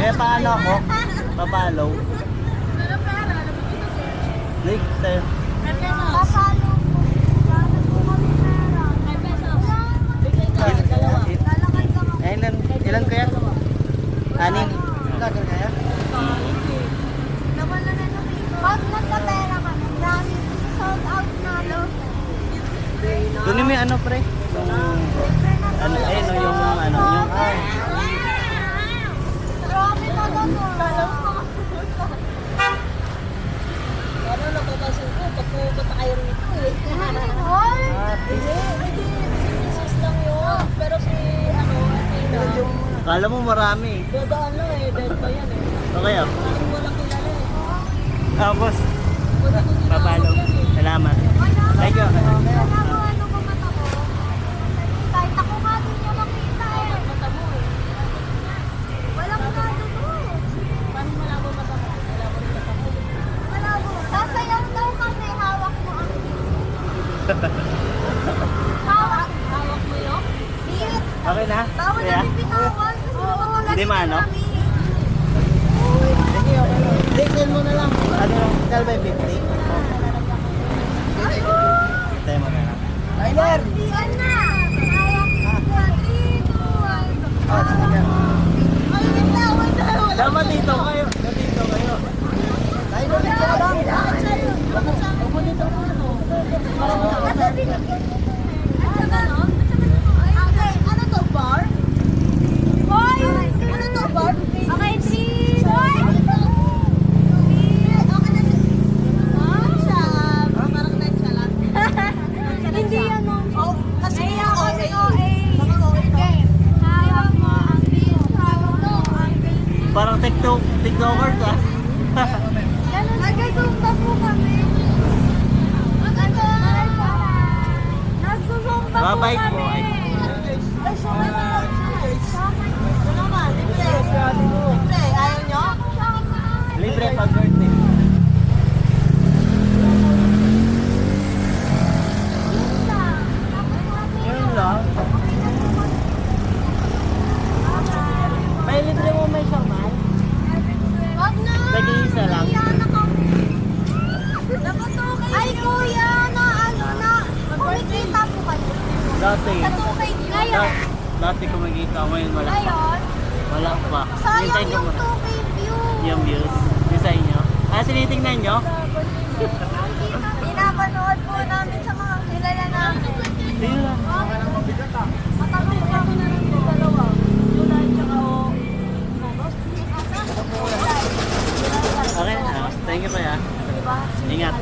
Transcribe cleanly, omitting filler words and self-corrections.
Kaya paano ako? Papalaw. Like, sa'yo. Papalo po. Bakit po kami pera? 5 pesos. Bigay ka, dalawa. Lalakad ka nga. Ilan kaya? 6. Lagan kaya? Naman na dito. Pag nagkapera ka, marami sold out na. Kunin mo yung ano pre? Ano, no, yung ano, yung Marami na gano'n. Ano napapasin ko, pagpupunta kayo rito eh. Hoy! Hindi, business lang yun. Pero si, Athena, Kala mo marami. dadaan lang eh, dead pa yan eh. Okay ah. Parang walang kilala eh. Boss. Wala ko ginagawa Papalaw. yan eh. Salamat. Thank you. Ano ko mata ko? Kahit ako nga din yung makita eh. Mata mo eh. Walang gado ko. Paano malabo mata mo? Malabo rin mata mo. Malabo. Sasayaw daw kami, hawak mo ang hawak. Hawak mo yun? Bit. Okay na? Bawal Kaya? namin bitawan. Kasi mapapagalit Hindi maano? kami. Sige, okay lang. Send mo na lang. Ano lang? Sell by 50? Tayo mo na lang. Tyler! Yan na. Hawak mo. 3, 2, 1. Oh, sige. Ay, bitawan na. Dapat dito kayo. Dito kayo. Tyler, dito ka lang. Ako dito mo ano? Nasa binigyan. Okay, ano to, bar? Hoy! Ano to, bar? Okay, 3, 2, 1. Okay na siya. Parang net siya lang. Hindi yan mo. Oh, kasi OA. Hawak mo ang bill. Hawak mo ang bill. Parang TikToker ka. Nagsusumba po kami. Nagsusumba po Babay po. kami. Ay. Ay, sorry na. Ito naman, libre. Libre, ayaw nyo? Libre pag birthday. Yun lang. May libre mo may samal? Wag na. Nag-iisa lang. Iyan na kami. Ay, kuya, na ano na. Kumikita po kayo. Dati. Sa 2K ngayon. Dati kumikita. Ngayon wala pa. Ngayon, Wala pa. sayang Hintayin ko yung muna. 2K view. Yung views. Yung sa inyo. Tinitingnan nyo? Pinapanood po namin sa mga kilala namin. Tingnan lang. Matagal pa ako na ng dalawa. July tsaka Okay na. Thank you pa ya. Ingat.